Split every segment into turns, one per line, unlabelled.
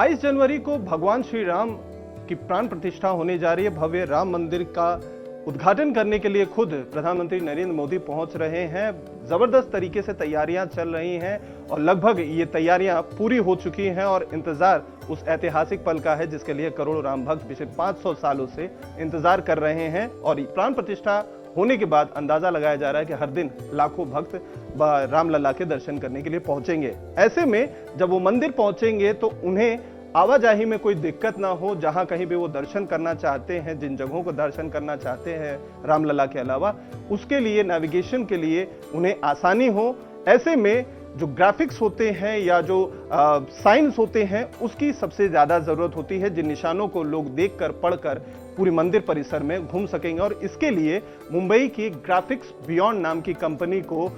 22 जनवरी को भगवान श्री राम की प्राण प्रतिष्ठा होने जा रही है। भव्य राम मंदिर का उद्घाटन करने के लिए खुद प्रधानमंत्री नरेंद्र मोदी पहुंच रहे हैं। जबरदस्त तरीके से तैयारियां चल रही हैं और लगभग ये तैयारियां पूरी हो चुकी हैं और इंतजार उस ऐतिहासिक पल का है जिसके लिए करोड़ों राम भक्त पिछले 500 सालों से इंतजार कर रहे हैं। और प्राण प्रतिष्ठा होने के बाद अंदाजा लगाया जा रहा है कि हर दिन लाखों भक्त रामलला के दर्शन करने के लिए पहुंचेंगे। ऐसे में जब वो मंदिर पहुंचेंगे तो उन्हें आवाजाही में कोई दिक्कत ना हो। जहां कहीं भी वो दर्शन करना चाहते हैं, जिन जगहों को दर्शन करना चाहते हैं रामलला के अलावा, उसके लिए नेविगेशन के लिए उन्हें आसानी हो। ऐसे में जो ग्राफिक्स होते हैं या जो साइंस होते हैं उसकी सबसे ज्यादा जरूरत होती है, जिन निशानों को लोग देखकर पढ़कर पूरी मंदिर परिसर में घूम सकेंगे। और इसके लिए मुंबई की ग्राफिक्स बियॉन्ड नाम की कंपनी को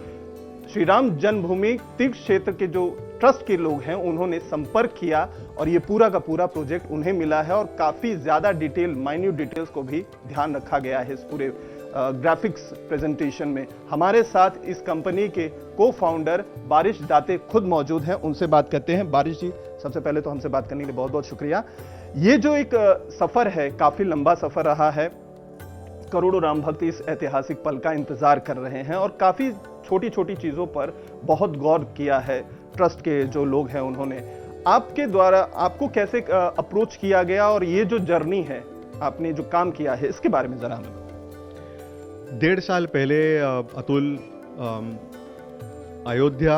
श्री राम जन्मभूमि तीर्थ क्षेत्र के जो ट्रस्ट के लोग हैं उन्होंने संपर्क किया और ये पूरा का पूरा प्रोजेक्ट उन्हें मिला है। और काफी ज्यादा डिटेल, माइन्यूट डिटेल्स को भी ध्यान रखा गया है इस पूरे ग्राफिक्स प्रेजेंटेशन में। हमारे साथ इस कंपनी के को फाउंडर बारिश दाते खुद मौजूद हैं, उनसे बात करते हैं। बारिश जी, सबसे पहले तो हमसे बात करने के लिए बहुत बहुत शुक्रिया। ये जो एक सफर है, काफी लंबा सफर रहा है। करोड़ों राम भक्त इस ऐतिहासिक पल का इंतजार कर रहे हैं और काफी छोटी छोटी चीजों पर बहुत गौर किया है ट्रस्ट के जो लोग हैं उन्होंने। आपके द्वारा आपको कैसे अप्रोच किया गया और ये जो जर्नी है, आपने जो काम किया है, इसके बारे में जरा हमें बताओ।
1.5 साल पहले अतुल अयोध्या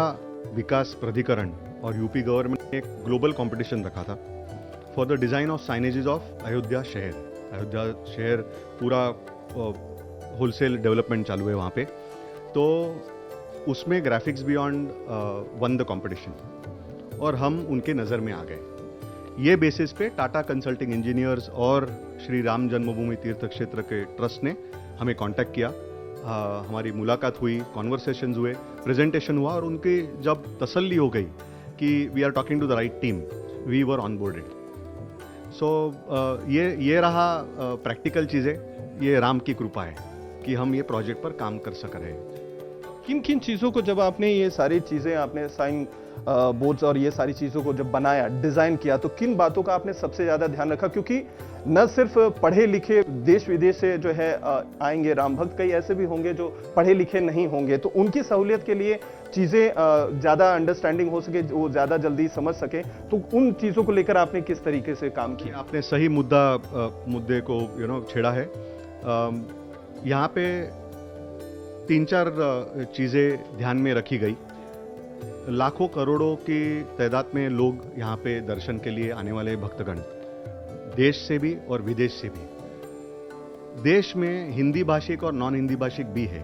विकास प्राधिकरण और यूपी गवर्नमेंट ने एक ग्लोबल कंपटीशन रखा था for the design of signages of Ayodhya शहर। अयोध्या शहर पूरा होलसेल डेवलपमेंट चालू है वहाँ पे, तो उसमें graphics beyond one the competition और हम उनके नज़र में आ गए। ये बेसिस पे टाटा कंसल्टिंग इंजीनियर्स और श्री राम जन्मभूमि तीर्थ क्षेत्र के ट्रस्ट ने हमें कांटेक्ट किया। हमारी मुलाकात हुई, कॉन्वर्सेशंस हुए, प्रेजेंटेशन हुआ और उनकी जब तसल्ली हो गई कि we are talking to the right team, we were onboarded. So ये रहा प्रैक्टिकल चीज़ें। ये राम की कृपा है कि हम ये प्रोजेक्ट पर काम कर सक रहे हैं।
किन किन चीज़ों को जब आपने ये सारी चीज़ें, आपने साइन बोर्ड्स और ये सारी चीज़ों को जब बनाया, डिज़ाइन किया, तो किन बातों का आपने सबसे ज़्यादा ध्यान रखा? क्योंकि न सिर्फ पढ़े लिखे देश विदेश से जो है आएंगे राम भक्त, कई ऐसे भी होंगे जो पढ़े लिखे नहीं होंगे, तो उनकी सहूलियत के लिए चीज़ें ज़्यादा अंडरस्टैंडिंग हो सके, वो ज़्यादा जल्दी समझ सके, तो उन चीज़ों को लेकर आपने किस तरीके से काम किया?
आपने सही मुद्दे को छेड़ा है। यहाँ पे 3-4 चीज़ें ध्यान में रखी गई। लाखों करोड़ों की तादाद में लोग यहाँ पे दर्शन के लिए आने वाले भक्तगण, देश से भी और विदेश से भी। देश में हिंदी भाषिक और नॉन हिंदी भाषिक भी है,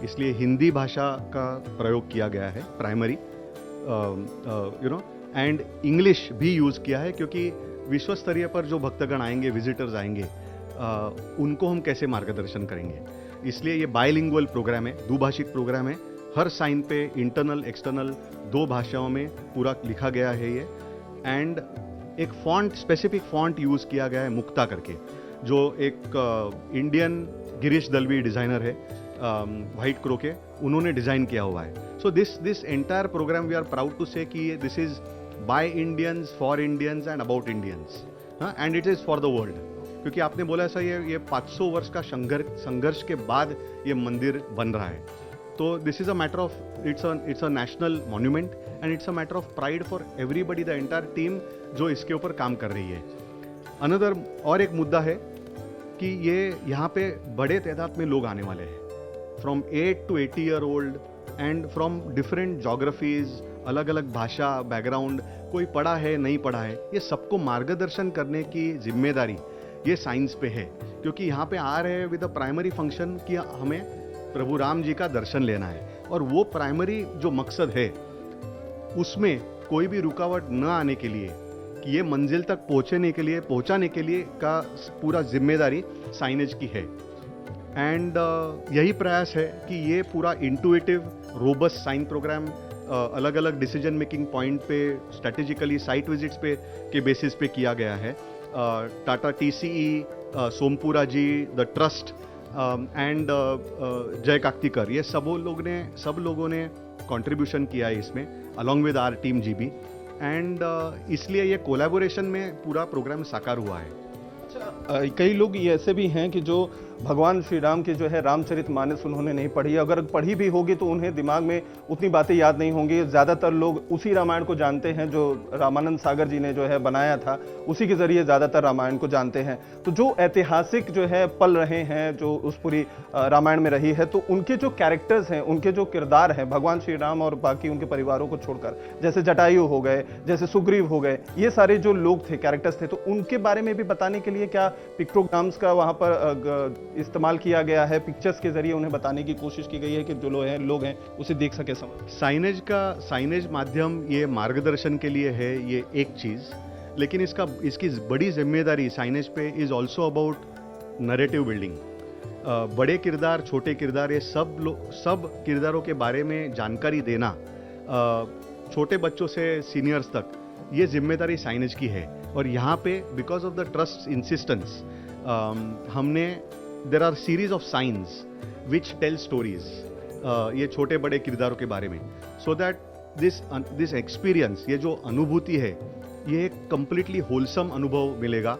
इसलिए हिंदी भाषा का प्रयोग किया गया है प्राइमरी, एंड इंग्लिश भी यूज़ किया है, क्योंकि विश्व स्तरीय पर जो भक्तगण आएंगे, विजिटर्स आएंगे, उनको हम कैसे मार्गदर्शन करेंगे। इसलिए ये बायलिंगुअल प्रोग्राम है, द्विभाषिक प्रोग्राम है। हर साइन पे इंटरनल एक्सटर्नल 2 भाषाओं में पूरा लिखा गया है ये। एंड एक फॉन्ट, स्पेसिफिक फॉन्ट यूज़ किया गया है, मुक्ता करके, जो एक इंडियन गिरीश दलवी डिज़ाइनर है व्हाइट क्रो के, उन्होंने डिज़ाइन किया हुआ है। So this entire programme we are proud to say कि this is by Indians, for Indians and about Indians, and it is for the world. क्योंकि आपने बोला ऐसा, ये 500 वर्ष का संघर्ष के बाद ये मंदिर बन रहा है। तो this is a matter of, it's a national monument and it's a matter of pride for everybody, the entire team जो इसके ऊपर काम कर रही है। अनदर और एक मुद्दा है कि ये यहाँ पे बड़े तादाद में लोग आने वाले हैं, from 8 to 80 year old and from different geographies, अलग अलग भाषा, बैकग्राउंड, कोई पढ़ा है नहीं पढ़ा है, ये सबको मार्गदर्शन करने की जिम्मेदारी ये साइंस पे है। क्योंकि यहाँ पे आ रहे हैं विद अ प्राइमरी फंक्शन कि हमें प्रभु राम जी का दर्शन लेना है, और वो प्राइमरी जो मकसद है उसमें कोई भी रुकावट न आने के लिए, कि ये मंजिल तक पहुंचाने के लिए का पूरा जिम्मेदारी साइनेज की है। एंड यही प्रयास है कि ये पूरा इंटुइटिव रोबस्ट साइन प्रोग्राम अलग अलग डिसीजन मेकिंग पॉइंट पे, स्ट्रेटेजिकली साइट विजिट्स पे के बेसिस पे किया गया है। Tata TCE, Sompura ji, the trust and Jay Kakatikar, ये सब लोगों ने कंट्रीब्यूशन किया है इसमें, along with our team GB। And इसलिए ये कोलैबोरेशन में पूरा प्रोग्राम साकार हुआ है।
कई लोग ये ऐसे भी हैं कि जो भगवान श्री राम के जो है रामचरितमानस उन्होंने नहीं पढ़ी, अगर पढ़ी भी होगी तो उन्हें दिमाग में उतनी बातें याद नहीं होंगी। ज़्यादातर लोग उसी रामायण को जानते हैं जो रामानंद सागर जी ने जो है बनाया था, उसी के जरिए ज़्यादातर रामायण को जानते हैं। तो जो ऐतिहासिक जो है पल रहे हैं जो उस पूरी रामायण में रही है, तो उनके जो कैरेक्टर्स हैं, उनके जो किरदार हैं भगवान श्री राम और बाकी उनके परिवारों को छोड़कर, जैसे जटायु हो गए, जैसे सुग्रीव हो गए, ये सारे जो लोग थे, कैरेक्टर्स थे, तो उनके बारे में भी बताने के लिए क्या पिक्टोग्राम्स का वहाँ पर इस्तेमाल किया गया है, पिक्चर्स के जरिए उन्हें बताने की कोशिश की गई है कि जो लोग हैं उसे देख सके समझ।
साइनेज माध्यम ये मार्गदर्शन के लिए है, ये एक चीज, लेकिन इसकी बड़ी जिम्मेदारी साइनेज पे is also about narrative building. बड़े किरदार, छोटे किरदार, ये सब किरदारों के बारे में जानकारी देना, छोटे बच्चों से सीनियर्स तक, ये जिम्मेदारी साइनेज की है। और यहाँ पे because of the trust insistence हमने there are series of signs which tell stories, ये छोटे बड़े किरदारों के बारे में, सो दैट दिस एक्सपीरियंस, ये जो अनुभूति है, ये एक कंप्लीटली होलसम अनुभव मिलेगा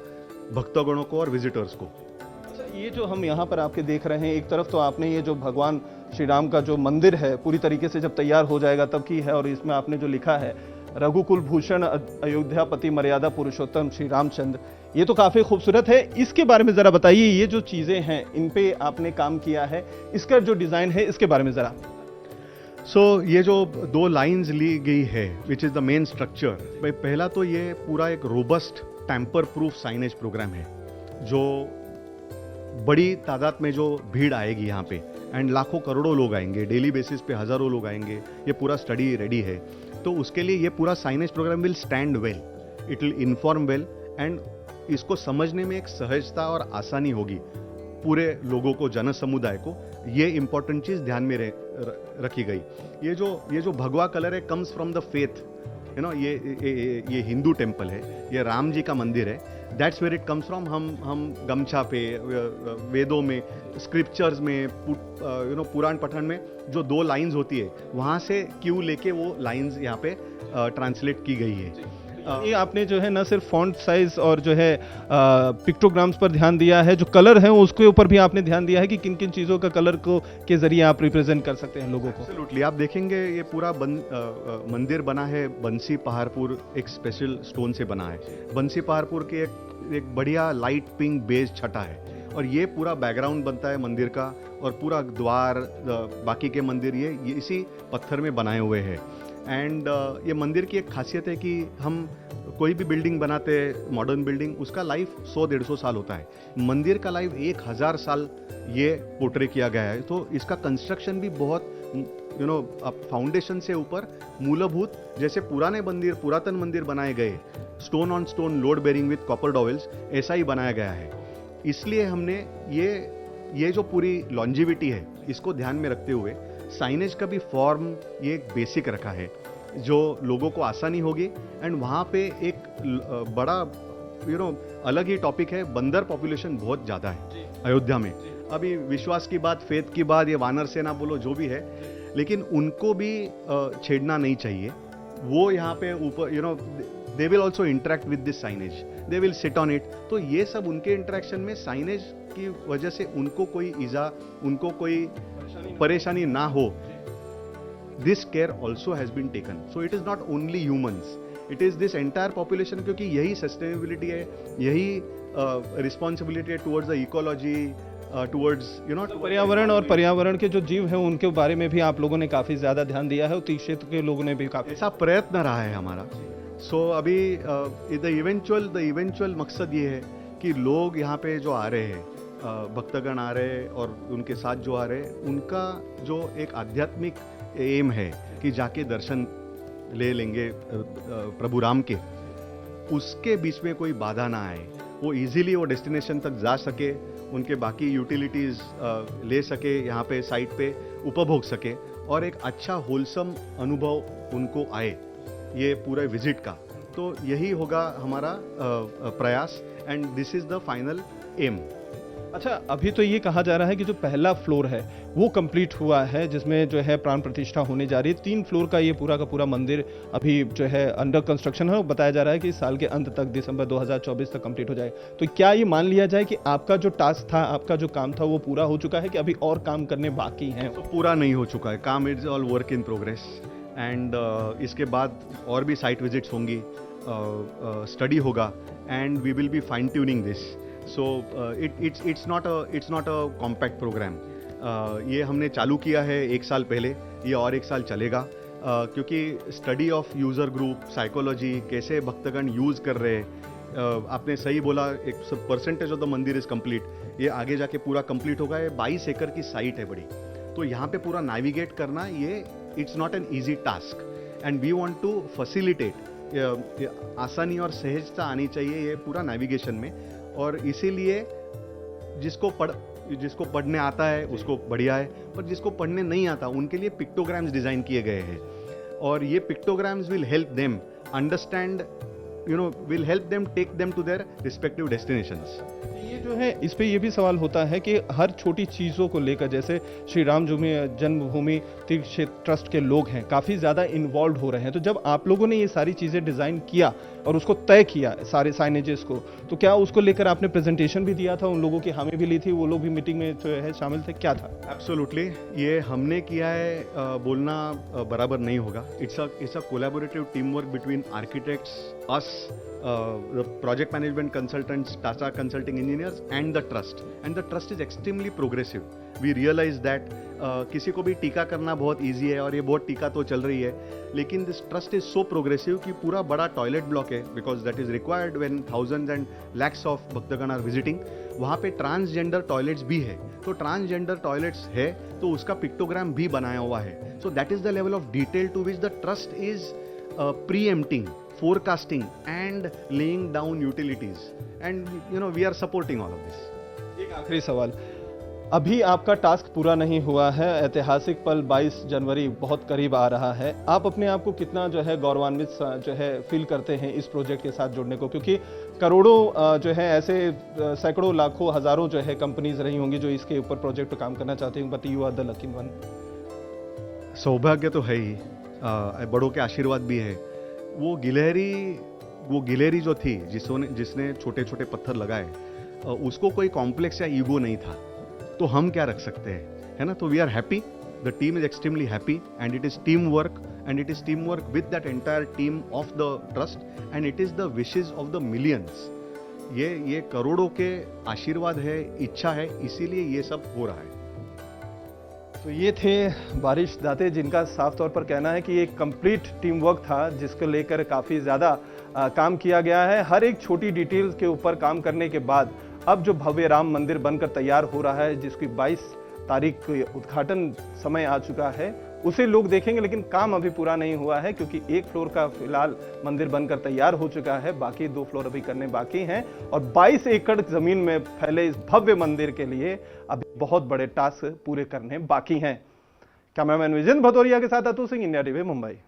भक्तगणों को और विजिटर्स को।
अच्छा, ये जो हम यहाँ पर आपके देख रहे हैं, एक तरफ तो आपने ये जो भगवान श्री राम का जो मंदिर है पूरी तरीके से जब तैयार हो जाएगा तब की है, और इसमें आपने जो लिखा है रघुकुल भूषण अयोध्यापति मर्यादा पुरुषोत्तम श्री रामचंद्र, ये तो काफी खूबसूरत है। इसके बारे में जरा बताइए, ये जो चीजें हैं इन पे आपने काम किया है, इसका जो डिजाइन है इसके बारे में जरा।
ये जो 2 लाइंस ली गई है which is the main structure, पहला तो ये पूरा एक robust tamper proof signage programme है, जो बड़ी तादाद में जो भीड़ आएगी यहाँ पे, एंड लाखों करोड़ों लोग आएंगे, डेली बेसिस पे हजारों लोग आएंगे, ये पूरा स्टडी रेडी है। तो उसके लिए ये पूरा signage programme will stand well, it will inform well, and इसको समझने में एक सहजता और आसानी होगी पूरे लोगों को, जन समुदाय को। ये इंपॉर्टेंट चीज ध्यान में रखी गई। ये जो भगवा कलर है comes from the faith, you know, ये हिंदू टेम्पल है, ये राम जी का मंदिर है, that's where it comes from. हम गमछा पे, वेदों में, स्क्रिप्चर्स में, यू नो, पुराण पठन में जो 2 लाइंस होती है, वहां से क्यों लेके वो लाइंस यहाँ पे ट्रांसलेट की गई है।
ये आपने जो है न सिर्फ फॉन्ट साइज और जो है पिक्टोग्राम्स पर ध्यान दिया है, जो कलर है उसके ऊपर भी आपने ध्यान दिया है कि किन किन चीज़ों का कलर को के जरिए आप रिप्रेजेंट कर सकते हैं लोगों को।
एब्सोल्युटली, आप देखेंगे ये पूरा मंदिर बना है बंसी पहाड़पुर, एक स्पेशल स्टोन से बना है। बंसी पहाड़पुर की एक बढ़िया लाइट पिंक बेस छटा है, और ये पूरा बैकग्राउंड बनता है मंदिर का, और पूरा द्वार, बाकी के मंदिर ये इसी पत्थर में बनाए हुए हैं। एंड ये मंदिर की एक खासियत है कि हम कोई भी बिल्डिंग बनाते हैं, मॉडर्न बिल्डिंग, उसका लाइफ 100-150 साल होता है। मंदिर का लाइफ 1000 साल ये पोर्ट्रे किया गया है। तो इसका कंस्ट्रक्शन भी बहुत, यू नो, अब फाउंडेशन से ऊपर मूलभूत, जैसे पुरातन मंदिर बनाए गए, stone on stone load bearing with copper dowels, ऐसा ही बनाया गया है। इसलिए हमने ये जो पूरी लॉन्जिविटी है, इसको ध्यान में रखते हुए साइनेज का भी फॉर्म ये एक बेसिक रखा है, जो लोगों को आसानी होगी। एंड वहाँ पे एक बड़ा, यू नो, अलग ही टॉपिक है, बंदर पॉपुलेशन बहुत ज़्यादा है अयोध्या में। अभी विश्वास की बात, फेथ की बात, ये वानर सेना बोलो जो भी है, लेकिन उनको भी छेड़ना नहीं चाहिए। वो यहाँ पे ऊपर, you know, they will also interact with this signage, they will sit on it. तो ये सब उनके इंटरेक्शन में साइनेज की वजह से उनको कोई ईजा, उनको कोई परेशानी ना हो, this care also has been taken. So it is not only humans, it is this entire population, क्योंकि यही सस्टेनेबिलिटी है, यही रिस्पॉन्सिबिलिटी है towards the ecology, towards, you know,
पर्यावरण, और पर्यावरण के जो जीव हैं उनके बारे में भी आप लोगों ने काफी ज्यादा ध्यान दिया है, उस क्षेत्र के लोगों ने भी काफी,
ऐसा प्रयत्न रहा है हमारा। सो अभी द इवेंचुअल मकसद ये है कि लोग यहाँ पे जो आ रहे हैं, भक्तगण आ रहे हैं, और उनके साथ जो आ रहे हैं, उनका जो एक आध्यात्मिक एम है कि जाके दर्शन ले लेंगे प्रभु राम के, उसके बीच में कोई बाधा ना आए, वो इजीली वो डेस्टिनेशन तक जा सके, उनके बाकी यूटिलिटीज ले सके, यहाँ पे साइट पे उपभोग सके, और एक अच्छा होलसम अनुभव उनको आए ये पूरे विजिट का। तो यही होगा हमारा प्रयास, and this is the final aim.
अच्छा, अभी तो ये कहा जा रहा है कि जो पहला फ्लोर है वो कंप्लीट हुआ है, जिसमें जो है प्राण प्रतिष्ठा होने जा रही है। 3 फ्लोर का ये पूरा का पूरा मंदिर अभी जो है अंडर कंस्ट्रक्शन है और बताया जा रहा है कि इस साल के अंत तक, दिसंबर 2024 तक कंप्लीट हो जाएगा। तो क्या ये मान लिया जाए कि आपका जो टास्क था, आपका जो काम था वो पूरा हो चुका है कि अभी और काम करने बाकी हैं?
तो पूरा नहीं हो चुका है काम, is all work in progress. And इसके बाद और भी साइट विजिट्स होंगी, स्टडी होगा, and we will be fine tuning this. So it's not a compact programme. ये हमने चालू किया है 1 साल पहले, ये और 1 साल चलेगा, क्योंकि study of user group, psychology, कैसे भक्तगण यूज़ कर रहे हैं। आपने सही बोला, एक परसेंटेज ऑफ द मंदिर इज़ कंप्लीट। ये आगे जाके पूरा कंप्लीट होगा। ये 22 एकड़ की साइट है बड़ी, तो यहाँ पे पूरा नेविगेट करना, ये it's not an easy task, and we want to facilitate. आसानी और सहजता आनी चाहिए ये पूरा नेविगेशन में, और इसीलिए जिसको पढ़ने आता है उसको बढ़िया है, पर जिसको पढ़ने नहीं आता उनके लिए पिक्टोग्राम्स डिज़ाइन किए गए हैं, और ये pictograms will help them understand, will help them take them to their respective destinations.
ये जो है, इस पे ये भी सवाल होता है कि हर छोटी चीज़ों को लेकर, जैसे श्री राम जन्मभूमि तीर्थ क्षेत्र ट्रस्ट के लोग हैं, काफ़ी ज़्यादा इन्वॉल्व हो रहे हैं। तो जब आप लोगों ने ये सारी चीज़ें डिज़ाइन किया और उसको तय किया, सारे साइनेजेस को, तो क्या उसको लेकर आपने प्रेजेंटेशन भी दिया था, उन लोगों की हामी भी ली थी, वो लोग भी मीटिंग में जो है शामिल थे, क्या था?
एब्सोल्युटली, ये हमने किया है, बोलना बराबर नहीं होगा। It's a collaborative team work between architects, us, the project management consultants, Tata Consulting Engineers, and the trust. And the trust is extremely progressive. We realize that किसी को भी टीका करना बहुत ईजी है, और ये बहुत टीका तो चल रही है, लेकिन this trust is so progressive कि पूरा बड़ा टॉयलेट ब्लॉक है, because that is required when thousands and lakhs of भक्तगण आर विजिटिंग। वहाँ पे ट्रांसजेंडर टॉयलेट्स भी है, तो ट्रांसजेंडर टॉयलेट्स है तो उसका पिक्टोग्राम भी बनाया हुआ है। So that is the level of detail to which the trust is preempting, forecasting and laying down utilities, and we are supporting all of this.
एक आखिरी सवाल, अभी आपका टास्क पूरा नहीं हुआ है, ऐतिहासिक पल 22 जनवरी बहुत करीब आ रहा है, आप अपने आप को कितना जो है गौरवान्वित जो है फील करते हैं इस प्रोजेक्ट के साथ जुड़ने को? क्योंकि करोड़ों जो है ऐसे सैकड़ों लाखों हजारों जो है कंपनीज रही होंगी जो इसके ऊपर प्रोजेक्ट पर काम करना चाहती होंगी, but you are the lucky one.
सौभाग्य तो है ही, बड़ों के आशीर्वाद भी है। वो गिलहरी जो थी, जिसने छोटे छोटे पत्थर लगाए, उसको कोई कॉम्प्लेक्स या ईगो नहीं था, तो हम क्या रख सकते हैं, है ना? तो we are happy, the team is extremely happy, and it is team work, and it is team work with that entire team of the trust, and it is the wishes of the millions. ये करोड़ों के आशीर्वाद है, इच्छा है, इसीलिए ये सब हो रहा है।
तो ये थे बारिश दाते, जिनका साफ तौर पर कहना है कि ये कंप्लीट टीम वर्क था, जिसको लेकर काफ़ी ज़्यादा काम किया गया है। हर एक छोटी डिटेल के ऊपर काम करने के बाद अब जो भव्य राम मंदिर बनकर तैयार हो रहा है, जिसकी 22 तारीख को उद्घाटन समय आ चुका है, उसे लोग देखेंगे, लेकिन काम अभी पूरा नहीं हुआ है, क्योंकि 1 फ्लोर का फिलहाल मंदिर बनकर तैयार हो चुका है, बाकी 2 फ्लोर अभी करने बाकी हैं, और 22 एकड़ जमीन में फैले इस भव्य मंदिर के लिए अभी बहुत बड़े टास्क पूरे करने बाकी हैं। कैमरामैन विजेंद्र भदौरिया के साथ अतुल सिंह, इंडिया टीवी, मुंबई।